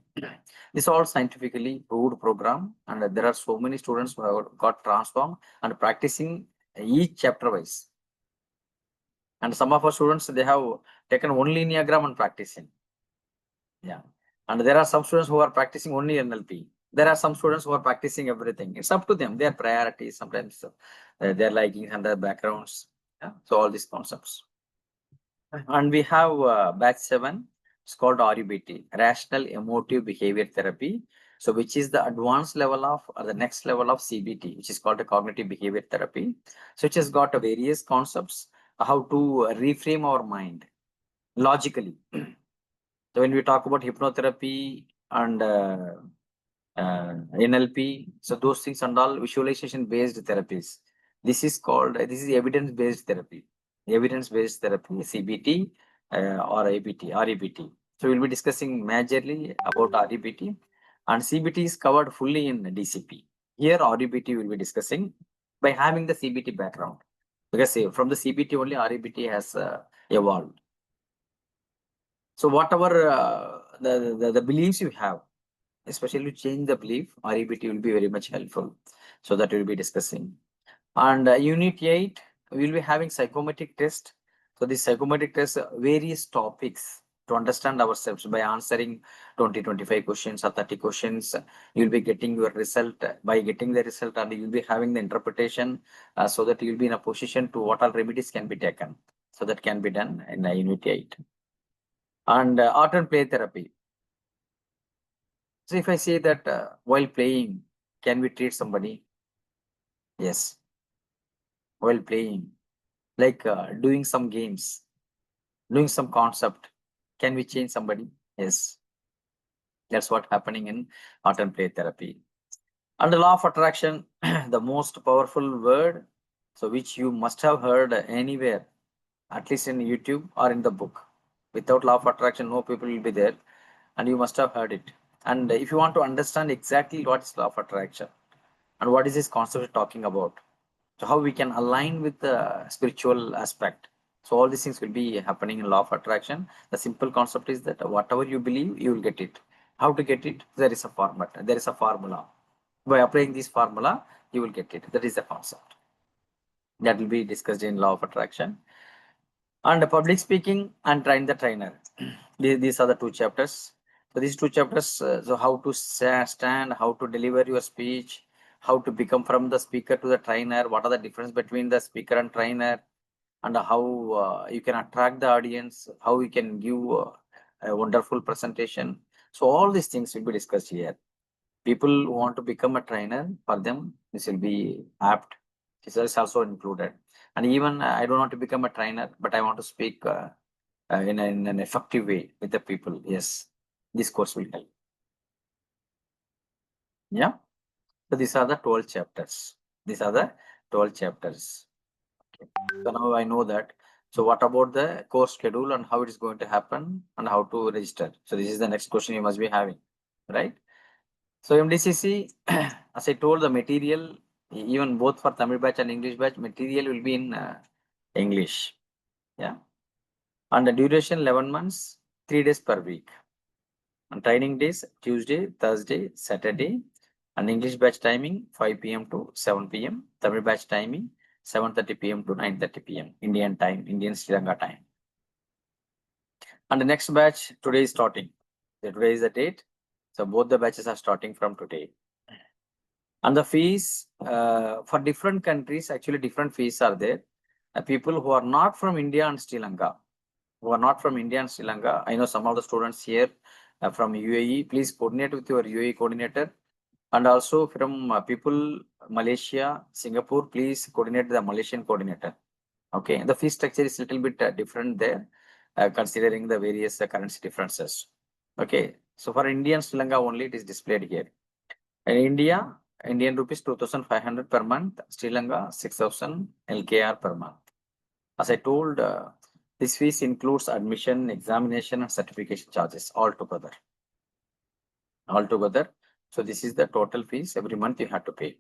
This all scientifically proved program, and there are so many students who have got transformed and practicing each chapter wise. And some of our students, they have taken only Enneagram and practicing. Yeah. And there are some students who are practicing only NLP. There are some students who are practicing everything. It's up to them, their priorities, sometimes their likings and their backgrounds. Yeah? So all these concepts. And we have batch 7. It's called RUBT, Rational Emotive Behavior Therapy. So which is the advanced level of, or the next level of CBT, which is called a cognitive behavior therapy. So it has got various concepts, how to reframe our mind logically. So when we talk about hypnotherapy and NLP, so those things and all visualization based therapies. This is evidence based therapy. Evidence based therapy, CBT or ABT, REBT. So we'll be discussing majorly about REBT, and CBT is covered fully in DCP. Here REBT will be discussing by having the CBT background, because from the CBT only REBT has evolved. So whatever the beliefs you have, especially to change the belief, REBT will be very much helpful. So that we'll be discussing. And unit 8, we'll be having psychometric test. So this psychometric test, various topics to understand ourselves by answering 20-25 questions or 30 questions. You'll be getting your result. By getting the result, and you'll be having the interpretation, so that you'll be in a position to what all remedies can be taken. So that can be done in unit 8. And art and play therapy. So if I say that while playing, can we treat somebody? Yes. While playing, like doing some games, doing some concept, can we change somebody? Yes. That's what happening in art and play therapy. And the law of attraction, the most powerful word, so which you must have heard anywhere, at least in YouTube or in the book. Without law of attraction, no people will be there, and you must have heard it. And if you want to understand exactly what is law of attraction and what is this concept talking about, so how we can align with the spiritual aspect, So all these things will be happening in law of attraction. The simple concept is that whatever you believe, you will get it. How to get it? There is a format. There is a formula. By applying this formula, you will get it. That is the concept. That will be discussed in law of attraction. And public speaking and train the trainer. These are the two chapters. So these two chapters, so how to stand, how to deliver your speech, how to become from the speaker to the trainer, what are the difference between the speaker and trainer, and how you can attract the audience, how you can give a wonderful presentation. So all these things will be discussed here. People who want to become a trainer, for them, this will be apt. This is also included. And even I don't want to become a trainer, but I want to speak in an effective way with the people. Yes, this course will help. Yeah. So these are the 12 chapters. These are the 12 chapters. Okay. So now I know that. So what about the course schedule and how it is going to happen and how to register? So this is the next question you must be having, right? So MDCC, as I told, the material, even both for Tamil batch and English batch, material will be in English. Yeah. And the duration 11 months, 3 days per week. And training days, Tuesday, Thursday, Saturday. And English batch timing, 5 p.m. to 7 p.m. Tamil batch timing, 7:30 p.m. to 9:30 p.m. Indian time, Indian Sri Lanka time. And the next batch today is starting. So today is the date. So both the batches are starting from today. And the fees for different countries, actually different fees are there. People who are not from India and Sri Lanka, I know some of the students here from UAE, please coordinate with your UAE coordinator. And also from people, Malaysia, Singapore, please coordinate the Malaysian coordinator. Okay, the fee structure is a little bit different there, considering the various currency differences. Okay, so for India and Sri Lanka only, it is displayed here. In India, Indian rupees 2,500 per month, Sri Lanka 6,000 LKR per month. As I told, this fees includes admission, examination, and certification charges altogether. So this is the total fees every month you have to pay.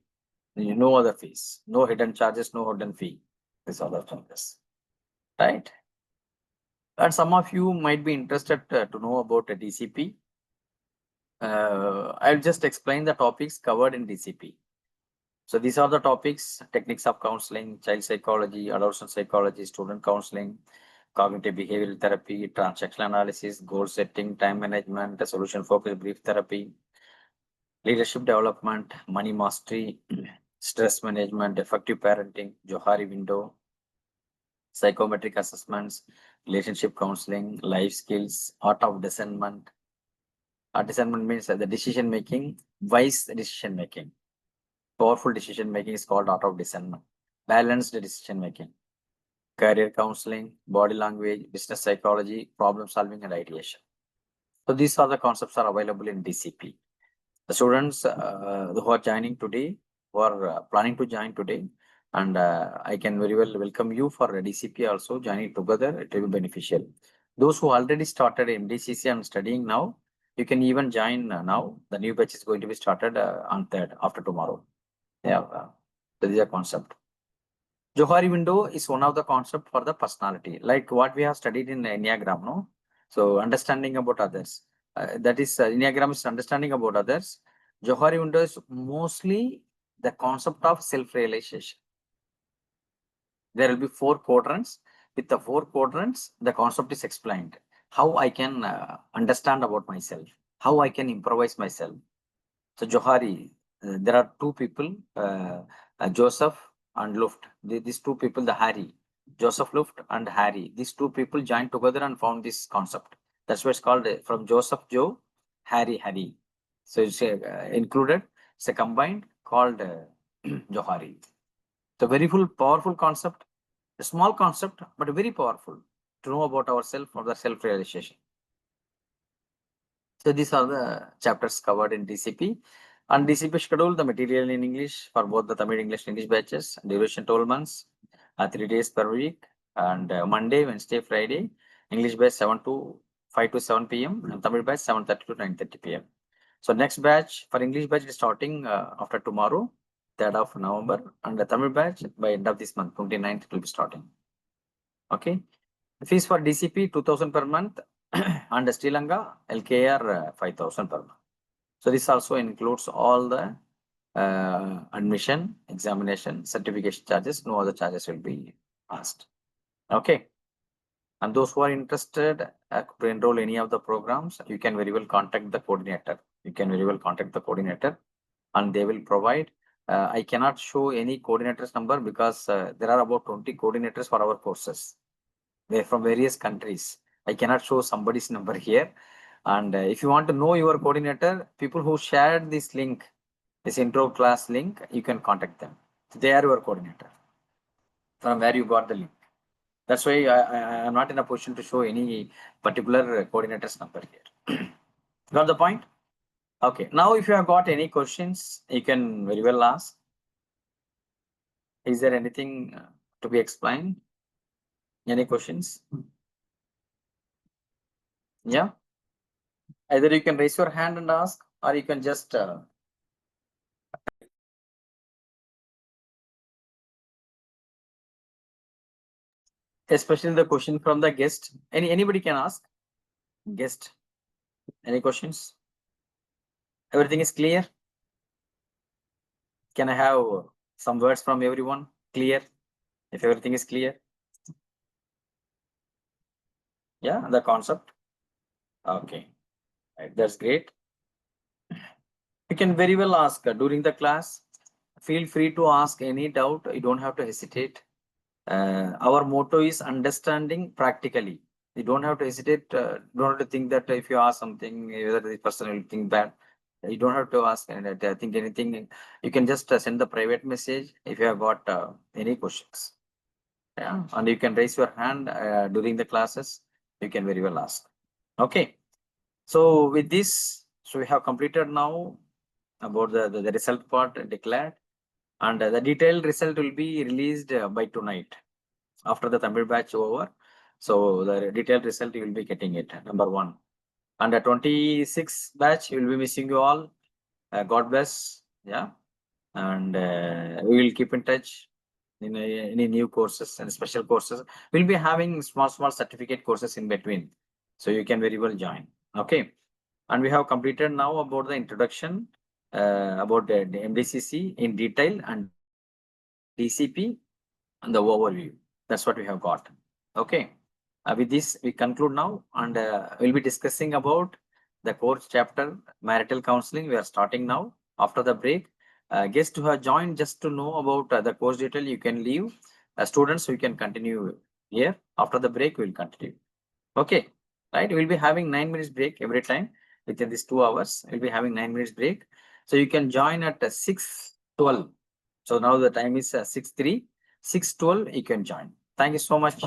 No other fees, no hidden charges, no hidden fee. These are the charges, right? And some of you might be interested to know about a DCP. I'll just explain the topics covered in DCP. So these are the topics: techniques of counseling, child psychology, adolescent psychology, student counseling, cognitive behavioral therapy, transactional analysis, goal setting, time management, solution focused brief therapy, leadership development, money mastery, stress management, effective parenting, Johari window, psychometric assessments, relationship counseling, life skills, art of discernment. Discernment means the decision making, wise decision making. Powerful decision making is called art of discernment. Balanced decision making, career counseling, body language, business psychology, problem solving, and ideation. So these are the concepts are available in DCP. The students who are joining today, who are planning to join today, and I can very well welcome you for DCP also joining together. It will be beneficial. Those who already started MDCC and studying now, you can even join now. The new batch is going to be started on 3rd after tomorrow. Yeah, that is a concept. Johari window is one of the concept for the personality, like what we have studied in Enneagram, no? So understanding about others. That is Enneagram is understanding about others. Johari window is mostly the concept of self-realization. There will be 4 quadrants. With the 4 quadrants, the concept is explained. How I can understand about myself, how I can improvise myself. So Johari, there are 2 people, Joseph and Luft. These 2 people, the Harry, Joseph Luft and Harry. These 2 people joined together and found this concept. That's why it's called from Joseph Joe, Harry. So it's included. It's a combined called Johari. So very powerful concept, a small concept, but very powerful to know about ourselves or the self-realization. So these are the chapters covered in DCP. And DCP schedule, the material in English for both the Tamil English batches, duration 12 months, 3 days per week, and Monday, Wednesday, Friday, English batch 5 to 7 p.m. and Tamil batch 7:30 to 9:30 p.m. So next batch for English batch is starting after tomorrow, 3rd of November, and the Tamil batch by end of this month, 29th, it will be starting. Okay. Fees for DCP 2000 per month and Sri Lanka LKR 5000 per month. So this also includes all the admission, examination, certification charges. No other charges will be asked. Okay. And those who are interested to enroll any of the programs, you can very well contact the coordinator. You can very well contact the coordinator and they will provide. I cannot show any coordinator's number because there are about 20 coordinators for our courses. They're from various countries. I cannot show somebody's number here. And if you want to know your coordinator, people who shared this link, this intro class link, you can contact them. They are your coordinator from where you got the link. That's why I am not in a position to show any particular coordinator's number here. Got the point? Okay. Now, if you have got any questions, you can very well ask. Is there anything to be explained? Any questions? Yeah. Either you can raise your hand and ask, or you can just especially the question from the guest. Anybody can ask. Guest. Any questions? Everything is clear? Can I have some words from everyone? Clear? If everything is clear? Yeah, the concept. Okay. Right, that's great. You can very well ask during the class. Feel free to ask any doubt. You don't have to hesitate. Our motto is understanding practically. You don't have to hesitate. Don't have to think that if you ask something, whether the person will think bad. You don't have to ask and I think anything. You can just send the private message if you have got any questions. Yeah, and you can raise your hand during the classes. You can very well ask. Okay. So with this, so we have completed now about the result part declared, and the detailed result will be released by tonight after the Tamil batch over. So the detailed result you will be getting it, number one. And the 26 batch will be missing you all. God bless. Yeah. And we will keep in touch in any new courses and special courses. We'll be having small certificate courses in between. So you can very well join. Okay. And we have completed now about the introduction about the MDCC in detail and DCP and the overview. That's what we have got. Okay. With this, we conclude now and we'll be discussing about the course chapter marital counseling. We are starting now after the break. Guests who have joined just to know about the course detail, you can leave. Students, we can continue here. After the break, we'll continue. Okay. Right. We'll be having 9 minutes break every time within these 2 hours. We'll be having 9 minutes break. So you can join at 6:12. So now the time is 6:03. 6:12, you can join. Thank you so much.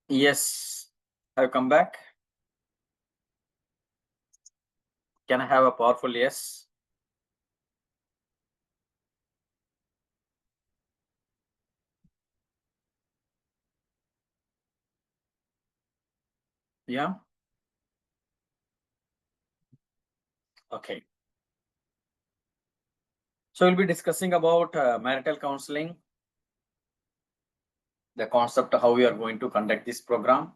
Yes, I've come back. Can I have a powerful yes? Yeah. Okay. So we'll be discussing about marital counseling, the concept of how we are going to conduct this program,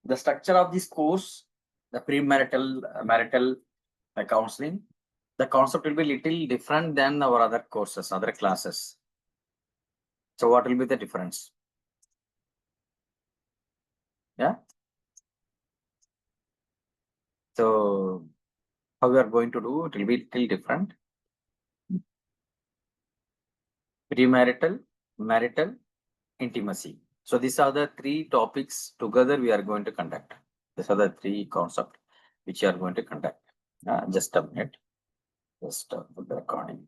the structure of this course, the premarital marital counseling. The concept will be little different than our other courses, other classes. So what will be the difference? Yeah. So how we are going to do it will be little different. Premarital, marital, intimacy. So these are the three topics together we are going to conduct. These are the three concepts which you are going to conduct. Just a minute. Just put the recording.